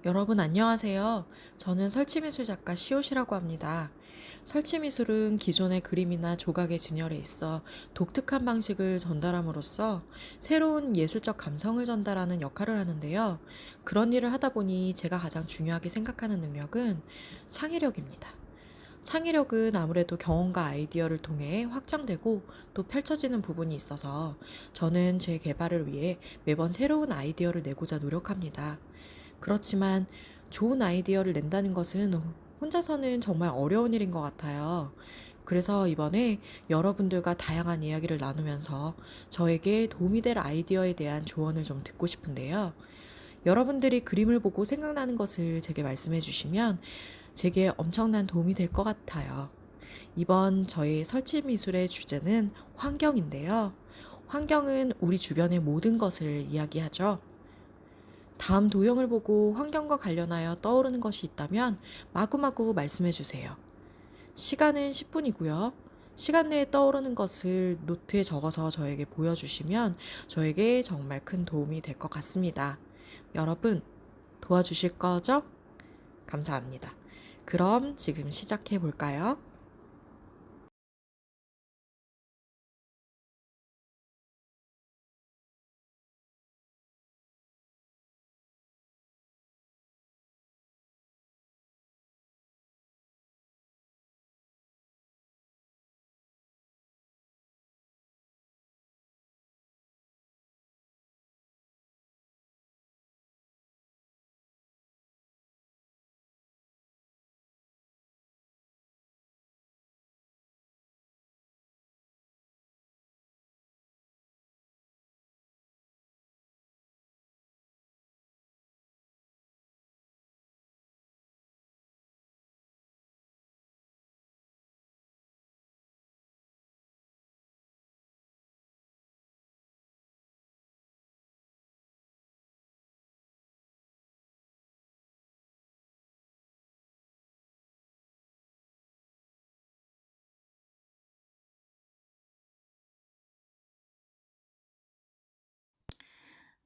여러분 안녕하세요. 저는 설치미술 작가 시옷이라고 합니다. 설치미술은 기존의 그림이나 조각의 진열에 있어 독특한 방식을 전달함으로써 새로운 예술적 감성을 전달하는 역할을 하는데요. 그런 일을 하다 보니 제가 가장 중요하게 생각하는 능력은 창의력입니다. 창의력은 아무래도 경험과 아이디어를 통해 확장되고 또 펼쳐지는 부분이 있어서 저는 제 개발을 위해 매번 새로운 아이디어를 내고자 노력합니다. 그렇지만 좋은 아이디어를 낸다는 것은 혼자서는 정말 어려운 일인 것 같아요. 그래서 이번에 여러분들과 다양한 이야기를 나누면서 저에게 도움이 될 아이디어에 대한 조언을 좀 듣고 싶은데요. 여러분들이 그림을 보고 생각나는 것을 제게 말씀해 주시면 제게 엄청난 도움이 될 것 같아요. 이번 저희 설치 미술의 주제는 환경인데요. 환경은 우리 주변의 모든 것을 이야기하죠. 다음 도형을 보고 환경과 관련하여 떠오르는 것이 있다면 마구마구 말씀해 주세요. 시간은 10분이고요. 시간 내에 떠오르는 것을 노트에 적어서 저에게 보여주시면 저에게 정말 큰 도움이 될 것 같습니다. 여러분, 도와주실 거죠? 감사합니다. 그럼 지금 시작해 볼까요?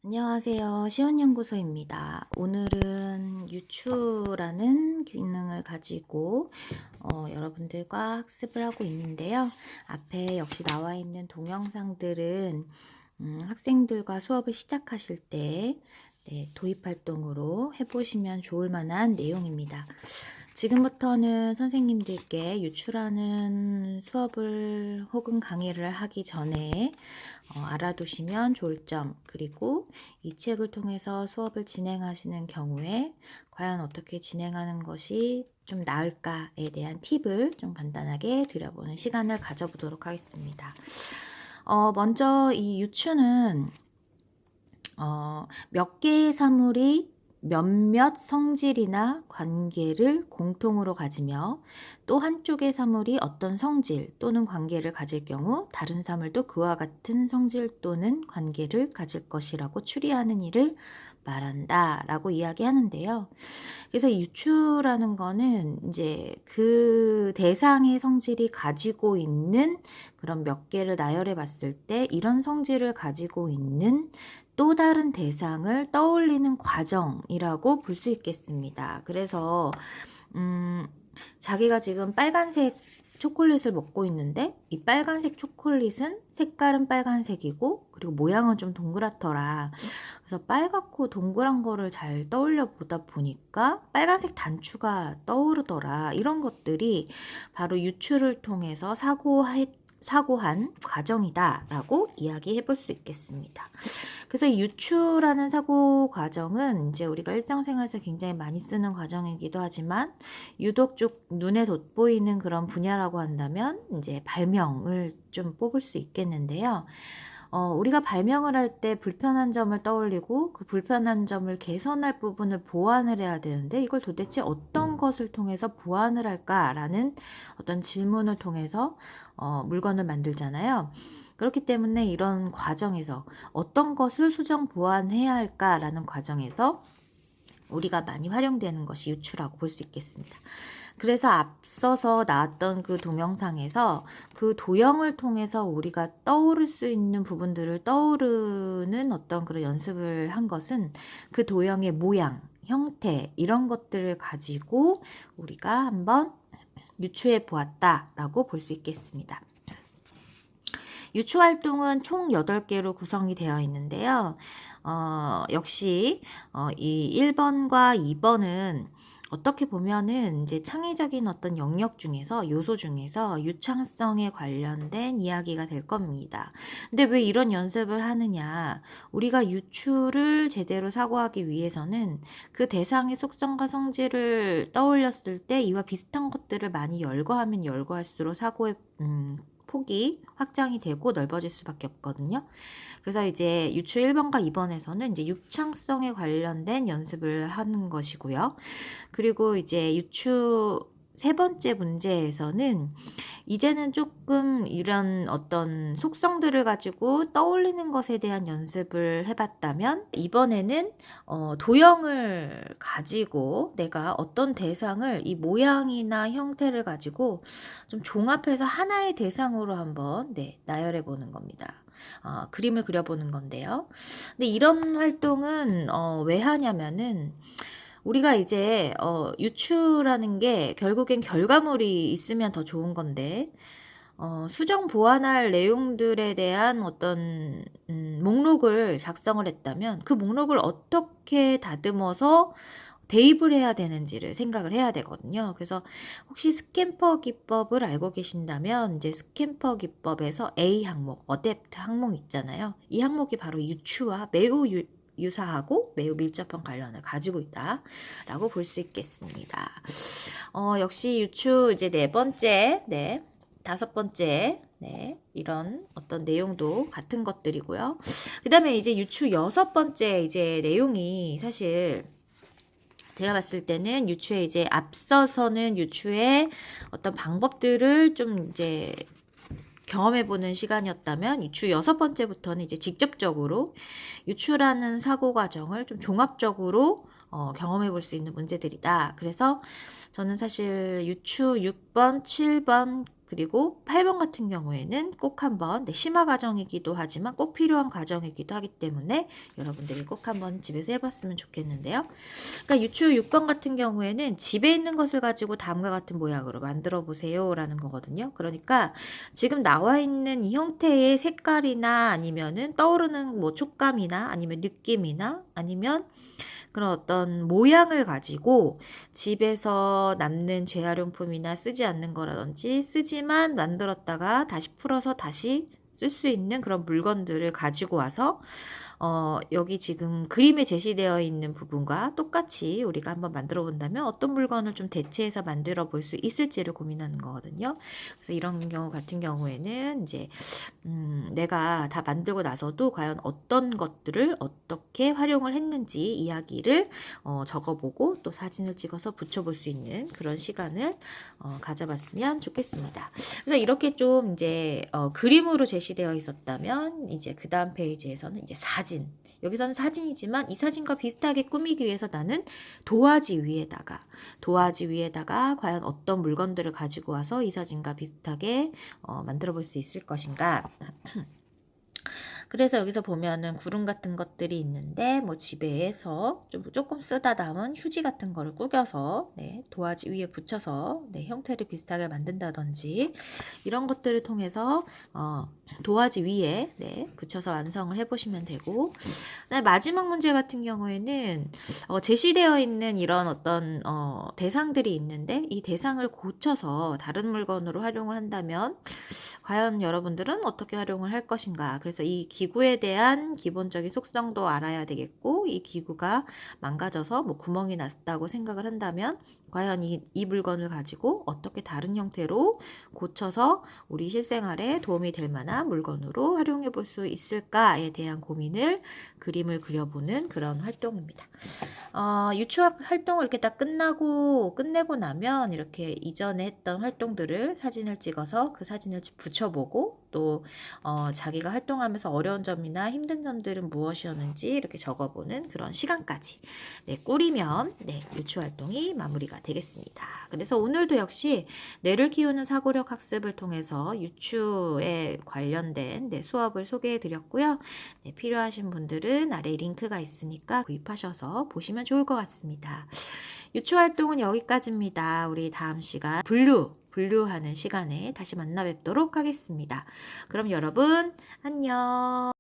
안녕하세요. 시온연구소입니다. 오늘은 유추라는 기능을 가지고 여러분들과 학습을 하고 있는데요. 앞에 역시 나와 있는 동영상들은 학생들과 수업을 시작하실 때 도입 활동으로 해보시면 좋을 만한 내용입니다. 지금부터는 선생님들께 유추라는 수업을 혹은 강의를 하기 전에 알아두시면 좋을 점, 그리고 이 책을 통해서 수업을 진행하시는 경우에 과연 어떻게 진행하는 것이 좀 나을까에 대한 팁을 좀 간단하게 드려보는 시간을 가져보도록 하겠습니다. 먼저 이 유추는 몇 개의 사물이 몇몇 성질이나 관계를 공통으로 가지며 또 한쪽의 사물이 어떤 성질 또는 관계를 가질 경우 다른 사물도 그와 같은 성질 또는 관계를 가질 것이라고 추리하는 일을 말한다 라고 이야기하는데요. 그래서 유추라는 거는 이제 그 대상의 성질이 가지고 있는 그런 몇 개를 나열해 봤을 때 이런 성질을 가지고 있는 또 다른 대상을 떠올리는 과정이라고 볼 수 있겠습니다. 그래서 자기가 지금 빨간색 초콜릿을 먹고 있는데 이 빨간색 초콜릿은 색깔은 빨간색이고 그리고 모양은 좀 동그랗더라. 그래서 빨갛고 동그란 거를 잘 떠올려 보다 보니까 빨간색 단추가 떠오르더라. 이런 것들이 바로 유추를 통해서 사고한 과정이다라고 이야기해 볼 수 있겠습니다. 그래서 이 유추라는 사고 과정은 이제 우리가 일상생활에서 굉장히 많이 쓰는 과정이기도 하지만 유독 좀 눈에 돋보이는 그런 분야라고 한다면 이제 발명을 좀 뽑을 수 있겠는데요. 우리가 발명을 할 때 불편한 점을 떠올리고 그 불편한 점을 개선할 부분을 보완을 해야 되는데 이걸 도대체 어떤 것을 통해서 보완을 할까라는 어떤 질문을 통해서 물건을 만들잖아요. 그렇기 때문에 이런 과정에서 어떤 것을 수정 보완해야 할까라는 과정에서 우리가 많이 활용되는 것이 유추라고 볼 수 있겠습니다. 그래서 앞서서 나왔던 그 동영상에서 그 도형을 통해서 우리가 떠오를 수 있는 부분들을 떠오르는 어떤 그런 연습을 한 것은 그 도형의 모양, 형태 이런 것들을 가지고 우리가 한번 유추해 보았다라고 볼 수 있겠습니다. 유추 활동은 총 8개로 구성이 되어 있는데요. 역시 이 1번과 2번은 어떻게 보면은 이제 창의적인 어떤 영역 중에서 요소 중에서 유창성에 관련된 이야기가 될 겁니다. 근데 왜 이런 연습을 하느냐? 우리가 유추를 제대로 사고하기 위해서는 그 대상의 속성과 성질을 떠올렸을 때 이와 비슷한 것들을 많이 열거하면 열거할수록 사고의 폭이 확장이 되고 넓어질 수밖에 없거든요. 그래서 이제 유추 1번과 2번에서는 이제 유창성에 관련된 연습을 하는 것이고요. 그리고 이제 유추 세 번째 문제에서는 이제는 조금 이런 어떤 속성들을 가지고 떠올리는 것에 대한 연습을 해봤다면 이번에는 도형을 가지고 내가 어떤 대상을 이 모양이나 형태를 가지고 좀 종합해서 하나의 대상으로 한번 나열해 보는 겁니다. 그림을 그려보는 건데요. 근데 이런 활동은 왜 하냐면은 우리가 이제 유추라는 게 결국엔 결과물이 있으면 더 좋은 건데 수정 보완할 내용들에 대한 어떤 목록을 작성을 했다면 그 목록을 어떻게 다듬어서 대입을 해야 되는지를 생각을 해야 되거든요. 그래서 혹시 스탬퍼 기법을 알고 계신다면 이제 스탬퍼 기법에서 A 항목, 어댑트 항목 있잖아요. 이 항목이 바로 유추와 매우 유사하고 매우 밀접한 관련을 가지고 있다라고 볼 수 있겠습니다. 역시 유추 이제 4번째, 5번째, 이런 어떤 내용도 같은 것들이고요. 그 다음에 이제 유추 6번째 이제 내용이 사실 제가 봤을 때는 유추에 이제 앞서서는 유추의 어떤 방법들을 좀 이제 경험해보는 시간이었다면 유추 6번째부터는 이제 직접적으로 유추라는 사고 과정을 좀 종합적으로 경험해볼 수 있는 문제들이다. 그래서 저는 사실 유추 6번, 7번, 그리고 8번 같은 경우에는 꼭 한번 심화 과정이기도 하지만 꼭 필요한 과정이기도 하기 때문에 여러분들이 꼭 한번 집에서 해봤으면 좋겠는데요. 그러니까 유추 6번 같은 경우에는 집에 있는 것을 가지고 다음과 같은 모양으로 만들어 보세요 라는 거거든요. 그러니까 지금 나와 있는 이 형태의 색깔이나 아니면은 떠오르는 뭐 촉감이나 아니면 느낌이나 아니면 그런 어떤 모양을 가지고 집에서 남는 재활용품이나 쓰지 않는 거라든지 쓰지만 만들었다가 다시 풀어서 다시 쓸 수 있는 그런 물건들을 가지고 와서 여기 지금 그림에 제시되어 있는 부분과 똑같이 우리가 한번 만들어 본다면 어떤 물건을 좀 대체해서 만들어 볼 수 있을지를 고민하는 거거든요. 그래서 이런 경우 같은 경우에는 이제 내가 다 만들고 나서도 과연 어떤 것들을 어떻게 활용을 했는지 이야기를 적어보고 또 사진을 찍어서 붙여볼 수 있는 그런 시간을 가져봤으면 좋겠습니다. 그래서 이렇게 좀 이제 그림으로 제시되어 있었다면 이제 그 다음 페이지에서는 이제 사진. 여기서는 사진이지만 이 사진과 비슷하게 꾸미기 위해서 나는 도화지 위에다가 과연 어떤 물건들을 가지고 와서 이 사진과 비슷하게 만들어 볼 수 있을 것인가. 그래서 여기서 보면은 구름 같은 것들이 있는데 뭐 집에서 조금 쓰다 남은 휴지 같은 거를 구겨서 도화지 위에 붙여서 형태를 비슷하게 만든다든지 이런 것들을 통해서 도화지 위에 붙여서 완성을 해보시면 되고 마지막 문제 같은 경우에는 제시되어 있는 이런 어떤 대상들이 있는데 이 대상을 고쳐서 다른 물건으로 활용을 한다면 과연 여러분들은 어떻게 활용을 할 것인가. 그래서 이 기구에 대한 기본적인 속성도 알아야 되겠고 이 기구가 망가져서 뭐 구멍이 났다고 생각을 한다면 과연 이 물건을 가지고 어떻게 다른 형태로 고쳐서 우리 실생활에 도움이 될 만한 물건으로 활용해 볼 수 있을까에 대한 고민을 그림을 그려보는 그런 활동입니다. 유추 활동을 이렇게 딱 끝내고 나면 이렇게 이전에 했던 활동들을 사진을 찍어서 그 사진을 붙여보고 또 자기가 활동하면서 어려운 점이나 힘든 점들은 무엇이었는지 이렇게 적어보는 나오는 그런 시간까지 꾸리면 유추 활동이 마무리가 되겠습니다. 그래서 오늘도 역시 뇌를 키우는 사고력 학습을 통해서 유추에 관련된 수업을 소개해 드렸고요. 필요하신 분들은 아래 링크가 있으니까 구입하셔서 보시면 좋을 것 같습니다. 유추 활동은 여기까지입니다. 우리 다음 시간 분류하는 시간에 다시 만나 뵙도록 하겠습니다. 그럼 여러분 안녕.